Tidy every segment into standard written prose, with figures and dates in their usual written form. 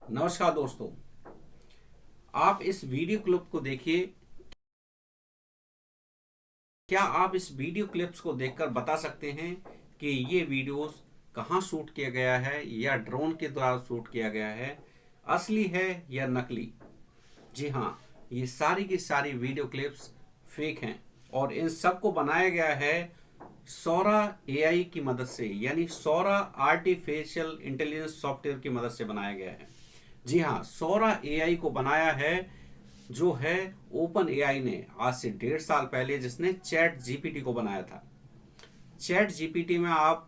नमस्कार दोस्तों। आप इस वीडियो क्लिप को देखिए। क्या आप इस वीडियो क्लिप्स को देखकर बता सकते हैं कि ये वीडियोस कहाँ शूट किया गया है या ड्रोन के द्वारा शूट किया गया है, असली है या नकली? जी हाँ, ये सारी की सारी वीडियो क्लिप्स फेक हैं और इन सब को बनाया गया है सौरा एआई की मदद से, यानी सौरा आर्टिफिशियल इंटेलिजेंस सॉफ्टवेयर की मदद से बनाया गया है। जी हाँ, सौरा एआई को बनाया है जो है ओपन एआई ने आज से 1.5 साल पहले, जिसने चैट जीपीटी को बनाया था। चैट जीपीटी में आप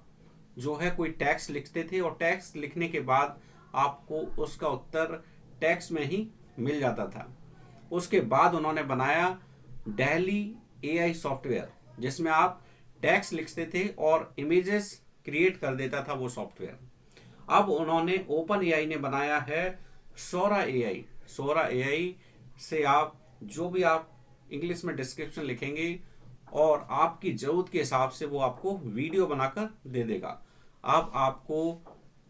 जो है कोई टेक्स्ट लिखते थे और टेक्स्ट लिखने के बाद आपको उसका उत्तर टेक्स्ट में ही मिल जाता था। उसके बाद उन्होंने बनाया डेली एआई सॉफ्टवेयर, जिसमें आप टेक्स्ट लिखते थे और इमेजेस क्रिएट कर देता था वो सॉफ्टवेयर। अब उन्होंने ओपन एआई ने बनाया है सोरा एआई। सोरा एआई से आप जो भी आप इंग्लिश में डिस्क्रिप्शन लिखेंगे और आपकी जरूरत के हिसाब से वो आपको वीडियो बनाकर दे देगा। अब आपको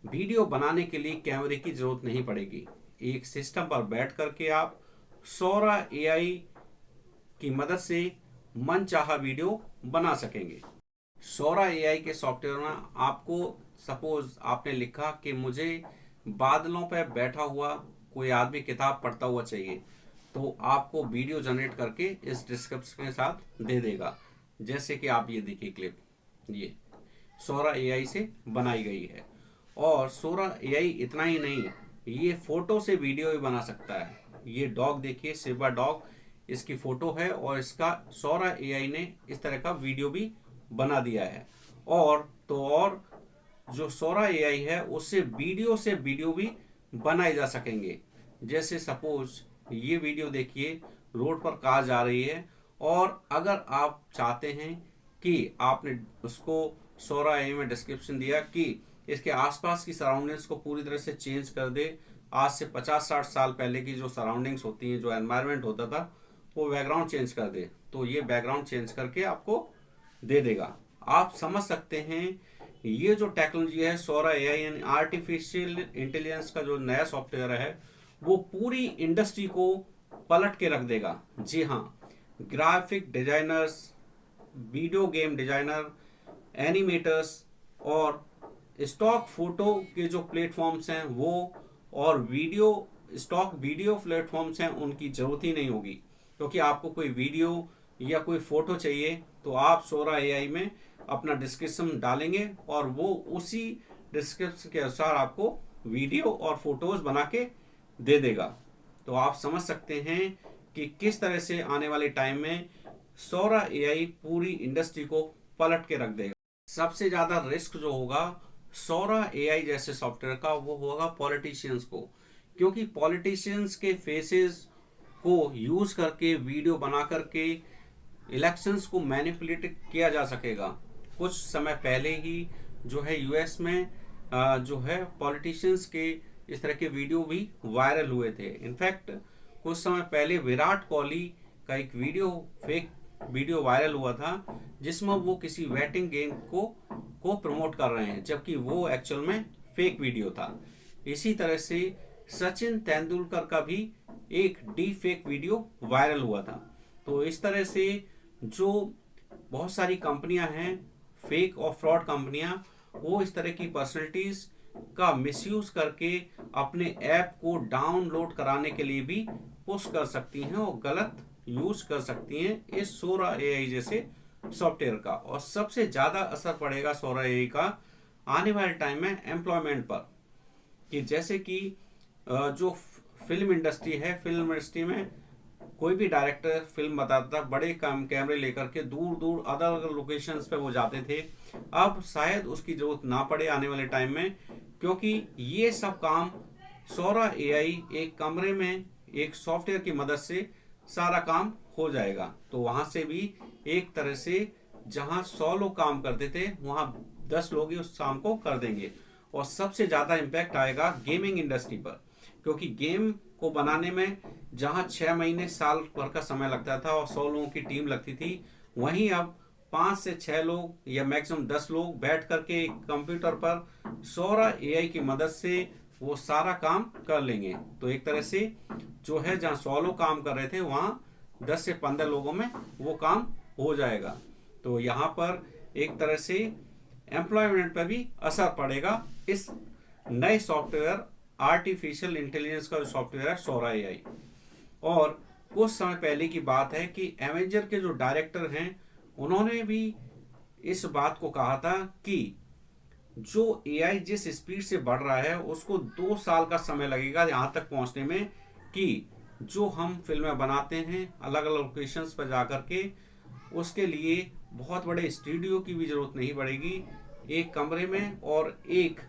वीडियो बनाने के लिए कैमरे की जरूरत नहीं पड़ेगी। एक सिस्टम पर बैठ करके आप सोरा एआई की मदद से मनचाहा वीडियो बना सकेंगे। सोरा एआई के सॉफ्टवेयर में आपको, सपोज आपने लिखा कि मुझे बादलों पर बैठा हुआ कोई आदमी किताब पढ़ता हुआ चाहिए, तो आपको वीडियो जनरेट करके इस डिस्क्रिप्शन के साथ दे देगा। जैसे कि आप ये देखिए क्लिप, ये सोरा एआई से बनाई गई है। और सोरा एआई इतना ही नहीं, ये फोटो से वीडियो भी बना सकता है। ये डॉग देखिए, सिबा डॉग, इसकी फोटो है और इसका सोरा एआई ने इस तरह का वीडियो भी बना दिया है। और तो और जो सोरा एआई है उससे वीडियो भी बनाए जा सकेंगे। जैसे सपोज ये वीडियो देखिए, रोड पर कार जा रही है और अगर आप चाहते हैं कि आपने उसको सोरा एआई में डिस्क्रिप्शन दिया कि इसके आसपास की सराउंडिंग्स को पूरी तरह से चेंज कर दे, आज से 50-60 साल पहले की जो सराउंडिंग्स होती हैं, जो एनवायरनमेंट होता था, वो बैकग्राउंड चेंज कर दे, तो ये बैकग्राउंड चेंज करके आपको दे देगा। आप समझ सकते हैं ये जो टेक्नोलॉजी है सोरा एआई यानी आर्टिफिशियल इंटेलिजेंस का जो नया सॉफ्टवेयर है, वो पूरी इंडस्ट्री को पलट के रख देगा। जी हाँ, graphic designers, video game designer, animators और स्टॉक फोटो के जो प्लेटफॉर्म्स हैं वो, और स्टॉक वीडियो प्लेटफॉर्म्स हैं, उनकी जरूरत ही नहीं होगी। क्योंकि आपको कोई वीडियो या कोई फोटो चाहिए तो आप सोरा एआई में अपना डिस्क्रिप्शन डालेंगे और वो उसी डिस्क्रिप्शन के अनुसार आपको वीडियो और फोटोज बना के दे देगा। तो आप समझ सकते हैं कि किस तरह से आने वाले टाइम में सोरा एआई पूरी इंडस्ट्री को पलट के रख देगा। सबसे ज्यादा रिस्क जो होगा सोरा एआई जैसे सॉफ्टवेयर का, वो होगा पॉलिटिशियंस को। क्योंकि पॉलिटिशियंस के फेसेस को यूज करके वीडियो बना करके इलेक्शंस को मैनिपुलेट किया जा सकेगा। कुछ समय पहले ही जो है यूएस में जो है पॉलिटिशियंस के इस तरह के वीडियो भी वायरल हुए थे। इनफैक्ट कुछ समय पहले विराट कोहली का एक फेक वीडियो वायरल हुआ था, जिसमें वो किसी बैटिंग गेम को प्रमोट कर रहे हैं, जबकि वो एक्चुअल में फेक वीडियो था। इसी तरह से सचिन तेंदुलकर का भी एक डी फेक वीडियो वायरल हुआ था। तो इस तरह से जो बहुत सारी कंपनियां हैं, फेक और फ्रॉड कंपनियां, वो इस तरह की पर्सनैलिटीज का मिसयूज करके अपने ऐप को डाउनलोड कराने के लिए भी पुश कर सकती हैं और गलत यूज कर सकती हैं इस सोरा एआई जैसे सॉफ्टवेयर का। और सबसे ज्यादा असर पड़ेगा सोरा एआई का आने वाले टाइम में एम्प्लॉयमेंट पर। कि जैसे कि जो फिल्म इंडस्ट्री है, फिल्म इंडस्ट्री में कोई भी डायरेक्टर फिल्म बताता था, बड़े कैमरे लेकर के दूर दूर अलग अलग लोकेशंस पे वो जाते थे। अब शायद उसकी जरूरत ना पड़े आने वाले टाइम में, क्योंकि ये सब काम सोरा एआई एक कमरे में एक सॉफ्टवेयर की मदद से सारा काम हो जाएगा। तो वहां से भी एक तरह से जहां 100 लोग काम करते थे, वहां 10 लोग ही उस काम को कर देंगे। और सबसे ज्यादा इम्पैक्ट आएगा गेमिंग इंडस्ट्री पर, क्योंकि गेम को बनाने में जहां 6 महीने साल भर का समय लगता था और 100 लोगों की टीम लगती थी, वहीं अब 5 से 6 लोग या मैक्सिमम 10 लोग बैठ करके एक कंप्यूटर पर सोरा एआई की मदद से वो सारा काम कर लेंगे। तो एक तरह से जो है जहाँ 100 लोग काम कर रहे थे वहाँ 10 से 15 लोगों में वो काम हो जाएगा। तो यहाँ पर एक तरह से एम्प्लॉयमेंट पर भी असर पड़ेगा इस नए सॉफ्टवेयर आर्टिफिशियल इंटेलिजेंस का जो सॉफ्टवेयर है सौरा एआई। और कुछ समय पहले की बात है कि एवेंजर के जो डायरेक्टर हैं उन्होंने भी इस बात को कहा था कि जो एआई जिस स्पीड से बढ़ रहा है उसको 2 साल का समय लगेगा यहाँ तक पहुंचने में कि जो हम फिल्में बनाते हैं अलग अलग लोकेशंस पर जाकर के, उसके लिए बहुत बड़े स्टूडियो की भी जरूरत नहीं पड़ेगी। एक कमरे में और एक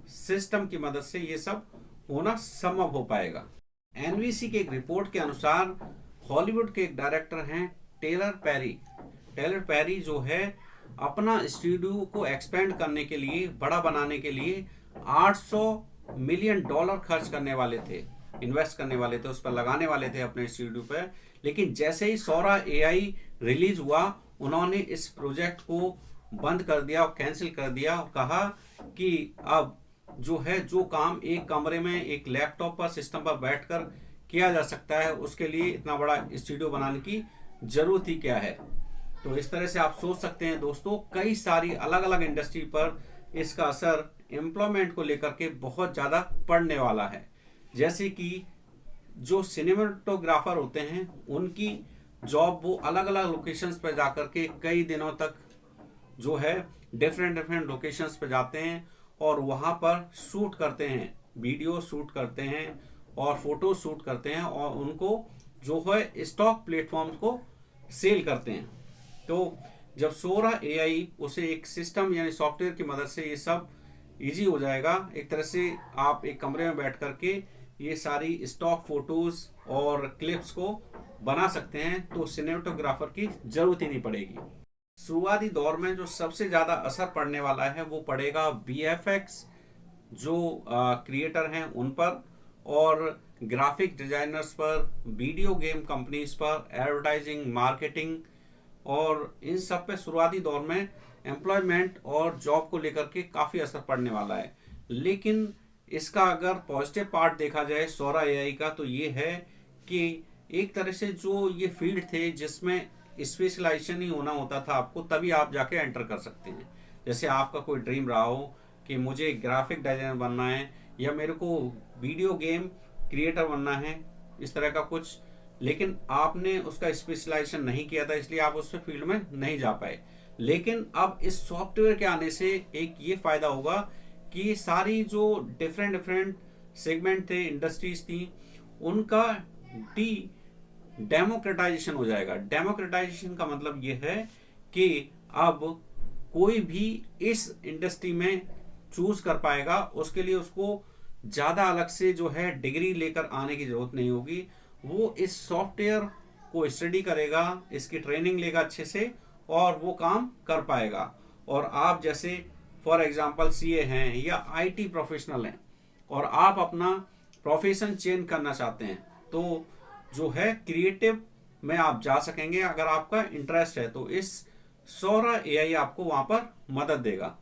सिस्टम की मदद से ये सब होना संभव हो पाएगा। एनबीसी के एक रिपोर्ट के अनुसार हॉलीवुड के एक डायरेक्टर हैं टेलर पेरी जो है अपना स्टूडियो को एक्सपेंड करने के लिए, बड़ा बनाने के लिए $800 मिलियन खर्च करने वाले थे, इन्वेस्ट करने वाले थे, उस पर लगाने वाले थे अपने स्टूडियो पर। लेकिन जैसे ही सौरा एआई रिलीज हुआ उन्होंने इस प्रोजेक्ट को बंद कर दिया और कैंसिल कर दिया और कहा कि अब जो है जो काम एक कमरे में एक लैपटॉप पर सिस्टम पर बैठकर किया जा सकता है उसके लिए इतना बड़ा स्टूडियो बनाने की जरूरत ही क्या है। तो इस तरह से आप सोच सकते हैं दोस्तों, कई सारी अलग अलग इंडस्ट्री पर इसका असर एम्प्लॉयमेंट को लेकर के बहुत ज़्यादा पड़ने वाला है। जैसे कि जो सिनेमेटोग्राफर होते हैं उनकी जॉब, वो अलग अलग लोकेशंस पर जाकर के कई दिनों तक जो है डिफरेंट लोकेशंस पर जाते हैं और वहाँ पर शूट करते हैं, वीडियो शूट करते हैं और फोटो शूट करते हैं और उनको जो है स्टॉक प्लेटफॉर्म्स को सेल करते हैं। तो जब सौरा एआई उसे एक सिस्टम यानी सॉफ्टवेयर की मदद से ये सब इजी हो जाएगा, एक तरह से आप एक कमरे में बैठ करके ये सारी स्टॉक फोटोज और क्लिप्स को बना सकते हैं, तो सिनेमेटोग्राफर की जरूरत ही नहीं पड़ेगी। शुरुआती दौर में जो सबसे ज़्यादा असर पड़ने वाला है वो पड़ेगा वीएफएक्स जो क्रिएटर हैं उन पर, और ग्राफिक डिजाइनर्स पर, वीडियो गेम कंपनीज पर, एडवर्टाइजिंग, मार्केटिंग, और इन सब पे शुरुआती दौर में एम्प्लॉयमेंट और जॉब को लेकर के काफ़ी असर पड़ने वाला है। लेकिन इसका अगर पॉजिटिव पार्ट देखा जाए सौरा एआई का, तो ये है कि एक तरह से जो ये फील्ड थे जिसमें स्पेशलाइजेशन ही होना होता था आपको, तभी आप जाके एंटर कर सकते हैं। जैसे आपका कोई ड्रीम रहा हो कि मुझे ग्राफिक डिजाइनर बनना है या मेरे को वीडियो गेम क्रिएटर बनना है, इस तरह का कुछ, लेकिन आपने उसका स्पेशलाइजेशन नहीं किया था इसलिए आप उस फील्ड में नहीं जा पाए। लेकिन अब इस सॉफ्टवेयर के आने से एक ये फायदा होगा कि सारी जो डिफरेंट सेगमेंट थे, इंडस्ट्रीज थी, उनका डेमोक्रेटाइजेशन हो जाएगा। डेमोक्रेटाइजेशन का मतलब ये है कि अब कोई भी इस इंडस्ट्री में चूज कर पाएगा, उसके लिए उसको ज़्यादा अलग से जो है डिग्री लेकर आने की जरूरत नहीं होगी। वो इस सॉफ्टवेयर को स्टडी करेगा, इसकी ट्रेनिंग लेगा अच्छे से और वो काम कर पाएगा। और आप जैसे फॉर एग्जांपल सीए हैं या आईटी प्रोफेशनल हैं और आप अपना प्रोफेशन चेंज करना चाहते हैं, तो जो है क्रिएटिव में आप जा सकेंगे अगर आपका इंटरेस्ट है। तो इस सौरा एआई आपको वहाँ पर मदद देगा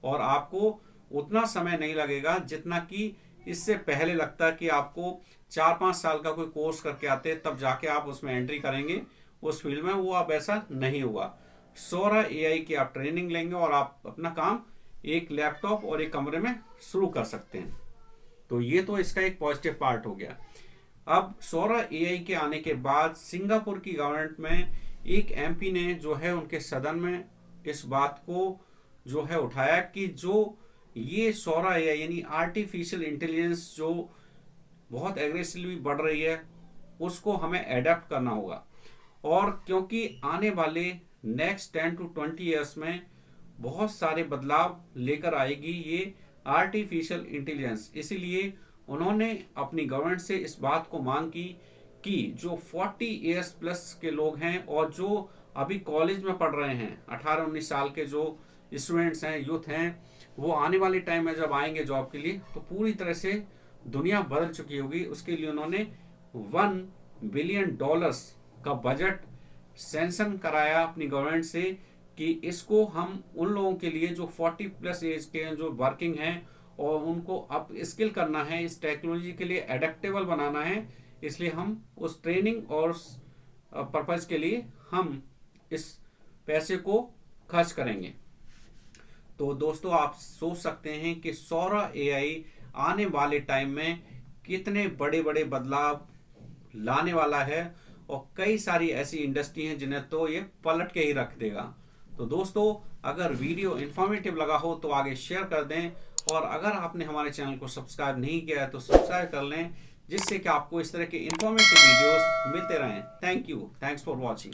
और आपको उतना समय नहीं लगेगा जितना कि इससे पहले लगता है कि आपको 4-5 साल का कोई कोर्स करके आते तब जाके आप उसमें एंट्री करेंगे उस फील्ड में। वो अब ऐसा नहीं होगा। सौरा एआई की आप ट्रेनिंग लेंगे और आप अपना काम एक लैपटॉप और एक कमरे में शुरू कर सकते हैं। तो ये तो इसका एक पॉजिटिव पार्ट हो गया। अब सौरा एआई के आने के बाद सिंगापुर की गवर्नमेंट में एक एमपी ने जो है उनके सदन में इस बात को जो है उठाया कि जो ये सौरा एआई यानी आर्टिफिशियल इंटेलिजेंस जो बहुत एग्रेसिवली बढ़ रही है उसको हमें एडेप्ट करना होगा। और क्योंकि आने वाले नेक्स्ट 10 to 20 ईयर्स में बहुत सारे बदलाव लेकर आएगी ये आर्टिफिशियल इंटेलिजेंस, इसीलिए उन्होंने अपनी गवर्नमेंट से इस बात को मांग की कि जो 40 ईयर्स प्लस के लोग हैं और जो अभी कॉलेज में पढ़ रहे हैं, 18-19 साल के जो स्टूडेंट्स हैं, यूथ हैं, वो आने वाले टाइम में जब आएंगे जॉब के लिए तो पूरी तरह से दुनिया बदल चुकी होगी। उसके लिए उन्होंने $1 बिलियन का बजट सैंक्शन कराया अपनी गवर्नमेंट से कि इसको हम उन लोगों के लिए जो 40 प्लस एज के हैं, जो वर्किंग हैं और उनको अप स्किल करना है, इस टेक्नोलॉजी के लिए एडेप्टेबल बनाना है। इसलिए हम उस ट्रेनिंग और पर्पज के लिए हम इस पैसे को खर्च करेंगे। तो दोस्तों आप सोच सकते हैं कि सौरा एआई आने वाले टाइम में कितने बड़े बड़े बदलाव लाने वाला है, और कई सारी ऐसी इंडस्ट्री हैं जिन्हें तो ये पलट के ही रख देगा। तो दोस्तों अगर वीडियो इंफॉर्मेटिव लगा हो तो आगे शेयर कर दें, और अगर आपने हमारे चैनल को सब्सक्राइब नहीं किया है तो सब्सक्राइब कर लें, जिससे कि आपको इस तरह के इंफॉर्मेटिव वीडियोस मिलते रहें। Thank you, thanks for watching.